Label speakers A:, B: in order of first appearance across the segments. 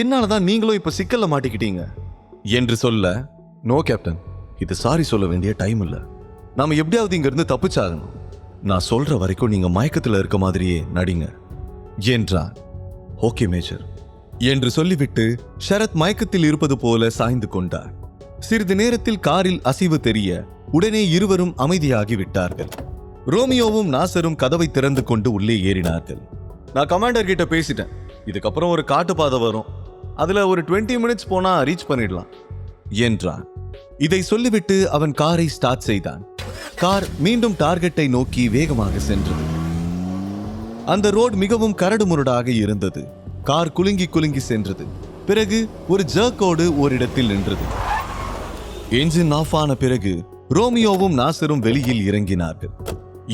A: என்னாலதான் நீங்களும் இப்ப சிக்கல்ல மாட்டிக்கிட்டீங்க என்று சொல்ல, நோ கேப்டன், இது சாரி சொல்ல வேண்டிய டைம் இல்ல. நாம எப்படியாவது இங்க இருந்து தப்பிச்சாகணும். நான் சொல்ற வரைக்கும் நீங்க மயக்கத்துல இருக்க மாதிரியே நடிங்க என்றான். ஓகே மேஜர் என்று சொல்லிவிட்டு ஷரத் மயக்கத்தில் இருப்பது போல சாய்ந்து கொண்டார். சிறிது நேரத்தில் காரில் அசைவு தெரிய உடனே இருவரும் அமைதியாகி விட்டார்கள். ரோமியோவும் நாசரும் கதவை திறந்து கொண்டு உள்ளே ஏறினார்கள். நான் கமாண்டர் கிட்ட பேசிட்டேன். இதுக்கப்புறம் ஒரு காட்டு பாதை வரும், அதுல ஒரு 20 மினிட்ஸ் போனா ரீச் பண்ணிடலாம் என்றான். இதை சொல்லிவிட்டு அவன் காரை ஸ்டார்ட் செய்தான். கார் மீண்டும் டார்கெட்டை நோக்கி வேகமாக சென்றது. அந்த ரோடு மிகவும் கரடுமுரடாக இருந்தது. கார் குலுங்கி குலுங்கி சென்றது. பிறகு ஒரு ஜர்க்கோடு ஓரிடத்தில் நின்றது. என்ஜின் ஆஃப் ஆன பிறகு ரோமியோவும் நாசரும் வெளியில் இறங்கினார்கள்.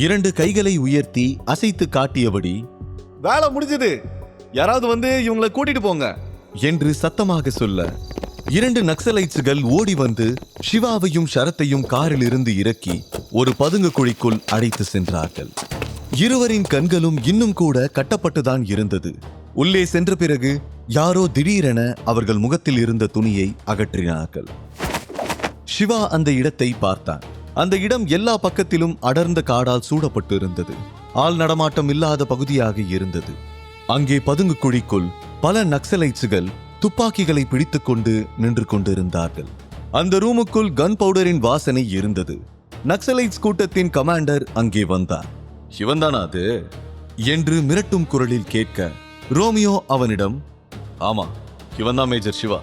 A: 2 கைகளை உயர்த்தி அசைத்து காட்டியபடி, வேலை முடிஞ்சது, யாராவது வந்து இவங்களை கூட்டிட்டு போங்க என்று சத்தமாக சொல்ல 2 நக்சலைட்ஸ்கள் ஓடி வந்து சிவாவையும் ஷரத்தையும் காரில் இருந்து இறக்கி ஒரு பதுங்கு குழிக்குள் அடைத்து சென்றார்கள். இருவரின் கண்களும் இன்னும் கூட கட்டப்பட்டுதான் இருந்தது. உள்ளே சென்ற பிறகு யாரோ திடீரென அவர்கள் முகத்தில் இருந்த துணியை அகற்றினார்கள். சிவா அந்த இடத்தை பார்த்தான். அந்த இடம் எல்லா பக்கத்திலும் அடர்ந்த காடால் சூடப்பட்டு இருந்தது. ஆள் நடமாட்டம் இல்லாத பகுதியாக இருந்தது. அங்கே பதுங்கு குழிக்குள் பல நக்சலைட்ஸ்கள் துப்பாக்கிகளை பிடித்துக் கொண்டு நின்று கொண்டிருந்தார்கள். அந்த ரூமுக்குள் கன் பவுடரின் வாசனை இருந்தது. நக்சலைட்ஸ் கூட்டத்தின் கமாண்டர் அங்கே வந்தார். இவன்தானா அது என்று மிரட்டும் குரலில் கேட்க, ரோமியோ அவனிடம், ஆமா, இவன்தான் மேஜர் சிவா,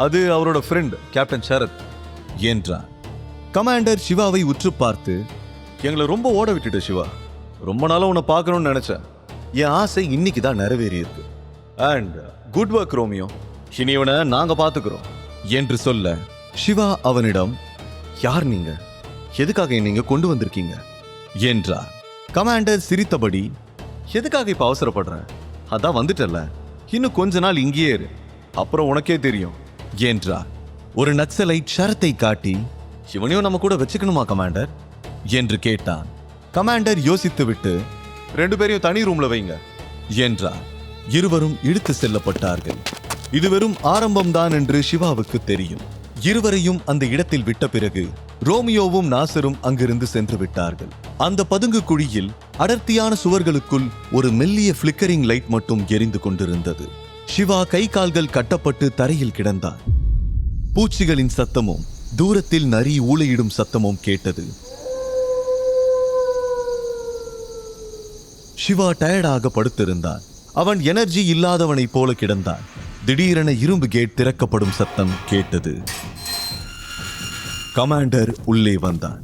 A: அது அவரோட ஃப்ரெண்ட் கேப்டன் ஷரத் என்றார். கமாண்டர் சிவாவை உற்று பார்த்து, எங்களை ரொம்ப ஓட விட்டுட்ட சிவா, ரொம்ப நாளா உன்னை பார்க்கணும்னு நினைச்சேன். என் ஆசை இன்னைக்கு தான் நிறைவேறி இருக்கு. அண்ட் குட் ஒர்க் ரோமியோ, இனி இவனை நாங்க பாத்துக்கிறோம் என்று சொல்ல, சிவா அவனிடம், யார் நீங்க, எதுக்காக நீங்க கொண்டு வந்திருக்கீங்க என்றார். கமாண்டர் சிரித்தபடி, எதுக்காக இப்ப அவசரப்படுறேன், அதான் வந்துட்டல, இன்னும் கொஞ்ச நாள் இங்கேயே இரு, அப்புறம் உனக்கே தெரியும் என்றார். ஒரு நக்சலைட் ஷரத்தை காட்டி, இவனையும் நம்ம கூட வச்சுக்கணுமா கமாண்டர் என்று கேட்டான். கமாண்டர் யோசித்துவிட்டு, 2 பேரையும் தனி ரூம்ல வைங்க என்றார். இருவரும் இழுத்து செல்லப்பட்டார்கள். இது வெறும் ஆரம்பம்தான் என்று சிவாவுக்கு தெரியும். இருவரையும் அந்த இடத்தில் விட்ட பிறகு ரோமியோவும் நாசரும் அங்கிருந்து சென்று விட்டார்கள். அந்த பதுங்கு குழியில் அடர்த்தியான சுவர்களுக்குள் ஒரு மெல்லிய பிளிக்கரிங் லைட் மட்டும் எரிந்து கொண்டிருந்தது. சிவா கை கால்கள் கட்டப்பட்டு தரையில் கிடந்தான். பூச்சிகளின் சத்தமும் தூரத்தில் நரி ஊளையிடும் சத்தமும் கேட்டது. சிவா டயர்டாக படுத்திருந்தான். அவன் எனர்ஜி இல்லாதவனை போல கிடந்தான். திடீரென இரும்பு கேட் திறக்கப்படும் சத்தம் கேட்டது. கமாண்டர் உள்ளே வந்தான்.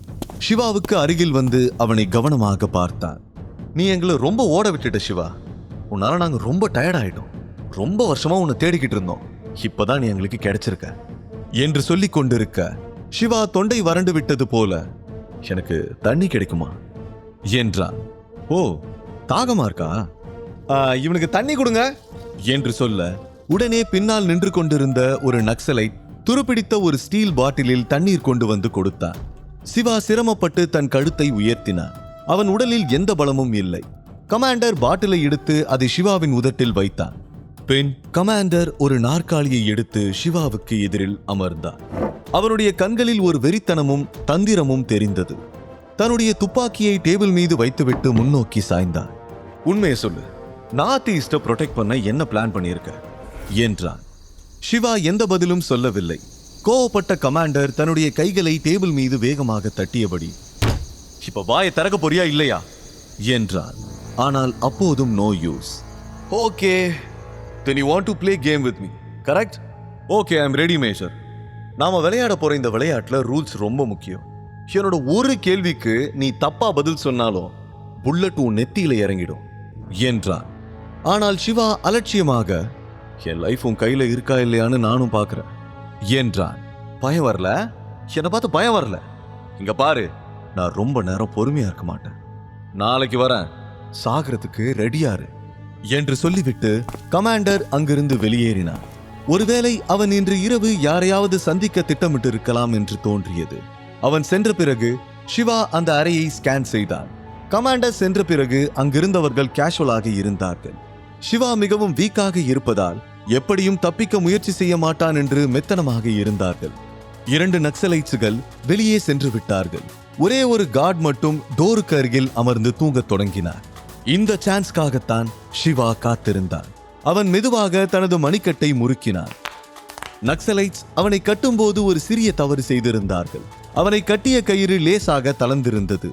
A: சிவாவுக்கு அருகில் வந்து அவனை கவனமாக பார்த்தான். நீ எங்களை ரொம்ப ஓட விட்டுட்ட சிவா, உன்னால நாங்க ரொம்ப டயர்ட் ஆயிட்டோம். ரொம்ப வருஷமா உன்னை தேடிக்கிட்டு இருந்தோம், இப்பதான் நீ எங்களுக்கு கிடைச்சிருக்க என்று சொல்லிக் கொண்டிருக்க, சிவா தொண்டை வறண்டு விட்டது போல, எனக்கு தண்ணி கிடைக்குமா என்றான். ஓ, தாகமா இருக்கா, இவனுக்கு தண்ணி கொடுங்க என்று சொல்ல, உடனே பின்னால் நின்று கொண்டிருந்த ஒரு நக்சலைட் துருப்பிடித்த ஒரு ஸ்டீல் பாட்டிலில் தண்ணீர் கொண்டு வந்து கொடுத்தான். சிவா சிரமப்பட்டு தன் கழுத்தை உயர்த்தினான். அவன் உடலில் எந்த பலமும் இல்லை. கமாண்டர் பாட்டிலை எடுத்து அதை சிவாவின் உதட்டில் வைத்தான். பின் கமாண்டர் ஒரு நாற்காலியை எடுத்து சிவாவுக்கு எதிரில் அமர்ந்தார். அவருடைய கண்களில் ஒரு வெறித்தனமும் தந்திரமும் தெரிந்தது. தன்னுடைய துப்பாக்கியை டேபிள் மீது வைத்துவிட்டு முன்னோக்கி சாய்ந்தான். உண்மையை சொல்லு, நார்த் ஈஸ்ட ப்ரொடெக்ட் பண்ண என்ன பிளான் பண்ணியிருக்க என்றான். சிவா எந்த பதிலும் சொல்லவில்லை. கோவப்பட்ட கமாண்டர் தன்னுடைய கைகளை டேபிள் மீது வேகமாக தட்டியபடி, இப்ப வாயை திறக்க போறியா இல்லையா என்றான். ஆனால் அப்போதும் no use. Okay, then you want to play game with me, correct? Okay, I'm ready major. நாம விளையாட போற இந்த விளையாட்டுல ரூல்ஸ் ரொம்ப முக்கியம். என்னோட ஒரு கேள்விக்கு நீ தப்பா பதில் சொன்னாலும் புல்லட் உன் நெத்தியில இறங்கிடும் என்றான். ஆனால் சிவா அலட்சியமாக, என் லைஃப் உன் கையில இருக்கா இல்லையான்னு நானும் பாக்குறேன் என்றான். பயம் வரல, என்னை பார்த்து பயம் வரல. இங்க பாரு, நான் ரொம்ப நேரம் பொறுமையா இருக்க மாட்டேன். நாளைக்கு வரேன், சாகிறதுக்கு ரெடியாரு என்று சொல்லிவிட்டு கமாண்டர் அங்கிருந்து வெளியேறினார். ஒருவேளை அவன் இன்று இரவு யாரையாவது சந்திக்க திட்டமிட்டு இருக்கலாம் என்று தோன்றியது. அவன் சென்ற பிறகு சிவா அந்த அறையை ஸ்கேன் செய்தான். கமாண்டர் சென்ற பிறகு அங்கிருந்தவர்கள் கேஷுவலாக இருந்தார்கள். சிவா மிகவும் வீக்காக இருப்பதால் எப்படியும் தப்பிக்க முயற்சி செய்ய மாட்டான் என்று மெத்தனமாக இருந்தார்கள். 2 நக்சலைட்ஸுகள் வெளியே சென்று விட்டார்கள். ஒரே ஒரு கார்டு மட்டும் டோருக்கு அருகில் அமர்ந்து தூங்கத் தொடங்கினார். இந்த சான்ஸ்காகத்தான் சிவா காத்திருந்தான். அவன் மெதுவாக தனது மணிக்கட்டை முறுக்கினான். நக்சலைட்ஸ் அவனை கட்டும்போது ஒரு சிறிய தவறு செய்திருந்தார்கள். அவனை கட்டிய கயிறு லேசாக தளர்ந்திருந்தது.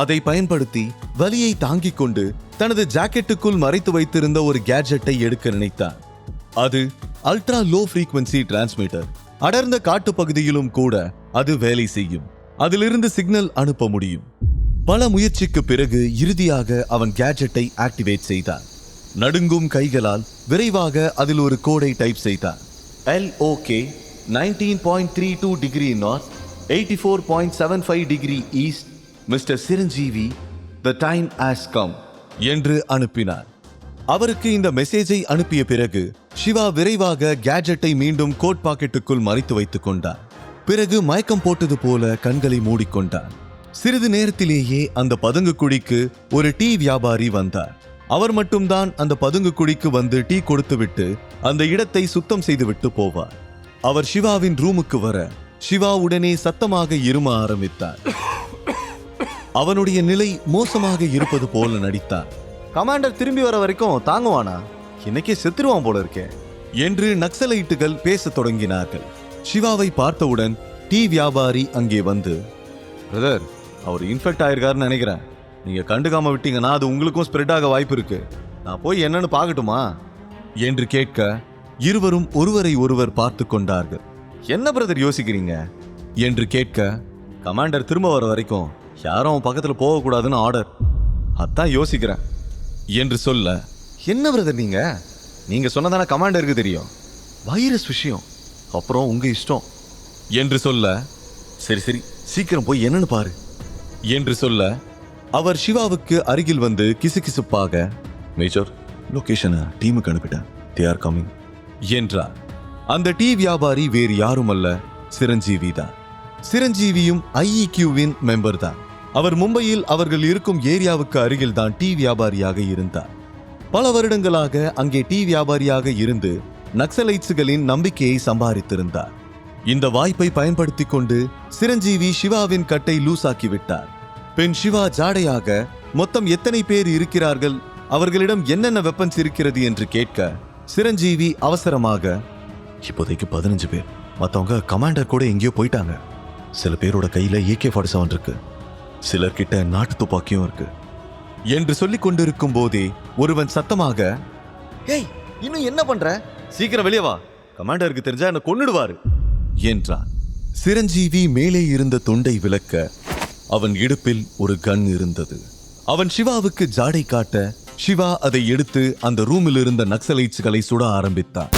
A: அதை பயன்படுத்தி வலியை தாங்கிக் கொண்டு தனது ஜாக்கெட்டுக்குள் மறைத்து வைத்திருந்த ஒரு கேட்ஜெட்டை எடுக்க நினைத்தான். அது அல்ட்ரா லோ ஃப்ரீக்வன்சி டிரான்ஸ்மிட்டர். அடர்ந்த காட்டுப்பகுதியிலும் கூட அது வேலை செய்யும். அதிலிருந்து சிக்னல் அனுப்ப முடியும். பல முயற்சிக்கு பிறகு இறுதியாக அவன் கேட்ஜெட்டை ஆக்டிவேட் செய்தான். நடுங்கும் கைகளால் விரைவாக அதில் ஒரு கோடை டைப் செய்தான். LOK 19.32 degree north 84.75 degree east mister Chiranjeevi the time has come என்று அனுப்பினார். அவருக்கு இந்த மெசேஜை அனுப்பிய பிறகு சிவா விரைவாக கேட்ஜெட்டை மீண்டும் கோட் பாக்கெட்டுக்குள் மறைத்து வைத்துக் கொண்டார். பிறகு மயக்கம் போட்டது போல கண்களை மூடிக்கொண்டார். சிறிது நேரத்திலேயே அந்த பதுங்கு குழிக்கு ஒரு டீ வியாபாரி வந்தார். அவர் மட்டும்தான் அந்த பதுங்கு குழிக்கு வந்து டீ கொடுத்துவிட்டு அந்த இடத்தை சுத்தம் செய்துவிட்டு போவார். அவர் சிவாவின் ரூமுக்கு வர சிவா உடனே சத்தமாக இரும ஆரம்பித்தார். அவனுடைய நிலை மோசமாக இருப்பது போல நடித்தான். கமாண்டர் திரும்பி வர வரைக்கும் தாங்குவானா? இன்னைக்கே செத்துருவான் போல இருக்கே என்று நக்சலைட்டுகள் பேசத் தொடங்கினார்கள். சிவாவை பார்த்தவுடன் டீ வியாபாரி அங்கே வந்து, பிரதர், அவர் இன்ஃபெக்ட் ஆயிருக்காருன்னு நினைக்கிறேன். நீங்க கண்டுக்காம விட்டீங்கன்னா அது உங்களுக்கும் ஸ்ப்ரெட் ஆக வாய்ப்பு இருக்கு. நான் போய் என்னன்னு பார்க்கட்டுமா என்று கேட்க இருவரும் ஒருவரை ஒருவர் பார்த்து கொண்டார்கள். என்ன பிரதர் யோசிக்கிறீங்க என்று கேட்க, கமாண்டர் திரும்ப வர வரைக்கும் யாரும் அவன் பக்கத்துல போகக்கூடாதுன்னு ஆர்டர், அதான் யோசிக்கிறேன் என்று சொல்ல, என்ன பிரதர் நீங்க சொன்னதான கமாண்டருக்கு தெரியும், வைரஸ் விஷயம், அப்புறம் உங்க இஷ்டம் என்று சொல்ல, சரி சரி சீக்கிரம் போய் என்னன்னு பாரு என்று சொல்ல, அவர் சிவாவுக்கு அருகில் வந்து கிசுகிசுப்பாக, மேஜர், லொகேஷனை டீமுக்கு அனுப்பிட்டேன், தே ஆர் கமிங் என்றார். அந்த டீ வியாபாரி வேறு யாரும் அல்ல, சிரஞ்சீவி தான். சிரஞ்சீவியும் IEQவின் மெம்பர் தான். அவர் மும்பையில் அவர்கள் இருக்கும் ஏரியாவுக்கு அருகில் தான் டீ வியாபாரியாக இருந்தார். பல வருடங்களாக அங்கே டீ வியாபாரியாக இருந்து நக்சலைட்ஸுகளின் நம்பிக்கையை சம்பாதித்திருந்தார். இந்த வாய்ப்பை பயன்படுத்திக் கொண்டு சிரஞ்சீவி சிவாவின் கட்டை லூசாக்கி விட்டார். பின் சிவா ஜாடையாக மொத்தம் எத்தனை பேர் இருக்கிறார்கள், அவர்களிடம் என்னென்ன வெப்பன்ஸ் இருக்கிறது என்று கேட்க, சிரஞ்சீவி அவசரமாக, இப்போதைக்கு 15 பேர், மற்றவங்க கமாண்டர் கூட எங்கேயோ போயிட்டாங்க. சில பேரோட கையில AK-47 இருக்கு, சிலர்கிட்ட நாட்டு துப்பாக்கியும் இருக்கு என்று சொல்லிக் கொண்டிருக்கும் போதே ஒருவன் சத்தமாக, ஏய், இன்னும் என்ன பண்ற, சீக்கிரம் வெளியே வா, கமாண்டருக்கு தெரிஞ்சா என்ன கொன்னுடுவாரு என்றான். சிரஞ்சீவி மேலே இருந்த துண்டை விலக்க அவன் இடுப்பில் ஒரு கன் இருந்தது. அவன் சிவாவுக்கு ஜாடை காட்ட சிவா அதை எடுத்து அந்த ரூமில் இருந்த நக்சலைட்ஸ்களை சுட ஆரம்பித்தான்.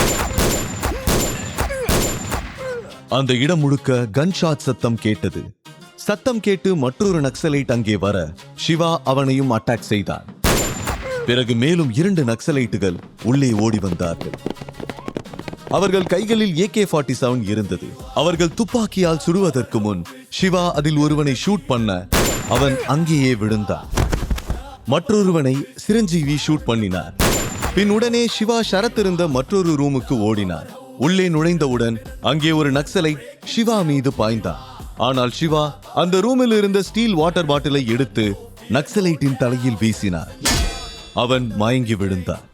A: அந்த இடம் முழுக்க கன் ஷாட் சத்தம் கேட்டது. சத்தம் கேட்டு மற்றொரு நக்சலைட் அங்கே வர சிவா அவனையும் அட்டாக் செய்தான். பிறகு மேலும் 2 நக்சலைட்டுகள் உள்ளே ஓடி வந்தார்கள். அவர்கள் கைகளில் AK-47 இருந்தது. அவர்கள் துப்பாக்கியால் சுடுவதற்கு முன் சிவா அதில் ஒருவனை ஷூட் பண்ண அவன் அங்கேயே விழுந்தான். மற்றொருவனை சிரஞ்சீவி ஷூட் பண்ணினார். பின் உடனே சிவா ஷரத்திருந்த மற்றொரு ரூமுக்கு ஓடினார். உள்ளே நுழைந்தவுடன் அங்கே ஒரு நக்சலைட் சிவா மீது பாய்ந்தான். ஆனால் சிவா அந்த ரூமில் இருந்த ஸ்டீல் வாட்டர் பாட்டிலை எடுத்து நக்சலைட்டின் தலையில் வீசினார். அவன் மயங்கி விழுந்தான்.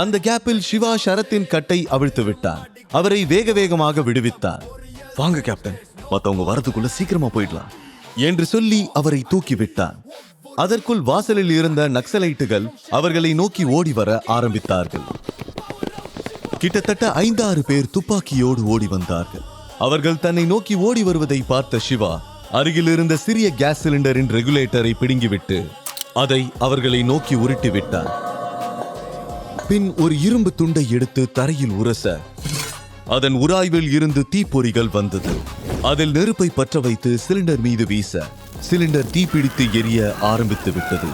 A: அந்த கேப்பில் சிவா ஷரத்தின் கட்டை அவிழ்த்து விட்டான். அவரை வேக வேகமாக விடுவித்தார். வாங்க கேப்டன், மத்தவங்க வரதுக்குள்ள சீக்கிரமா போயிடலாம் என்று சொல்லி அவரை தூக்கி விட்டான். அதற்குள் வாசலில் இருந்த நக்சலைட்டுகள் அவர்களை நோக்கி ஓடி வர ஆரம்பித்தார்கள். கிட்டத்தட்ட 5-6 பேர் துப்பாக்கியோடு ஓடி வந்தார்கள். அவர்கள் தன்னை நோக்கி ஓடி வருவதை பார்த்த சிவா அருகில் இருந்த சிறிய கேஸ் சிலிண்டரின் ரெகுலேட்டரை பிடுங்கிவிட்டு அதை அவர்களை நோக்கி உருட்டி விட்டார். பின் ஒரு இரும்பு துண்டை எடுத்து தரையில் உரச அதன் உராய்வில் இருந்து தீப்பொறிகள் வந்தது. அதில் நெருப்பை பற்ற வைத்து சிலிண்டர் மீது வீச சிலிண்டர் தீப்பிடித்து எரிய ஆரம்பித்து விட்டது.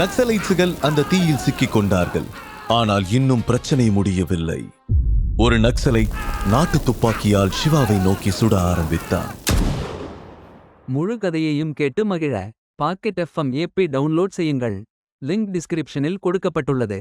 A: நக்சலைட்ஸுகள் அந்த தீயில் சிக்கிக் கொண்டார்கள். ஆனால் இன்னும் பிரச்சனை முடியவில்லை. ஒரு நக்சலைட் நாட்டு துப்பாக்கியால் சிவாவை நோக்கி சுட ஆரம்பித்தான்.
B: முழு கதையையும் கேட்டு மகிழ பாக்கெட் FM APP டவுன்லோட் செய்யுங்கள். லிங்க் டிஸ்கிரிப்ஷனில் கொடுக்கப்பட்டுள்ளது.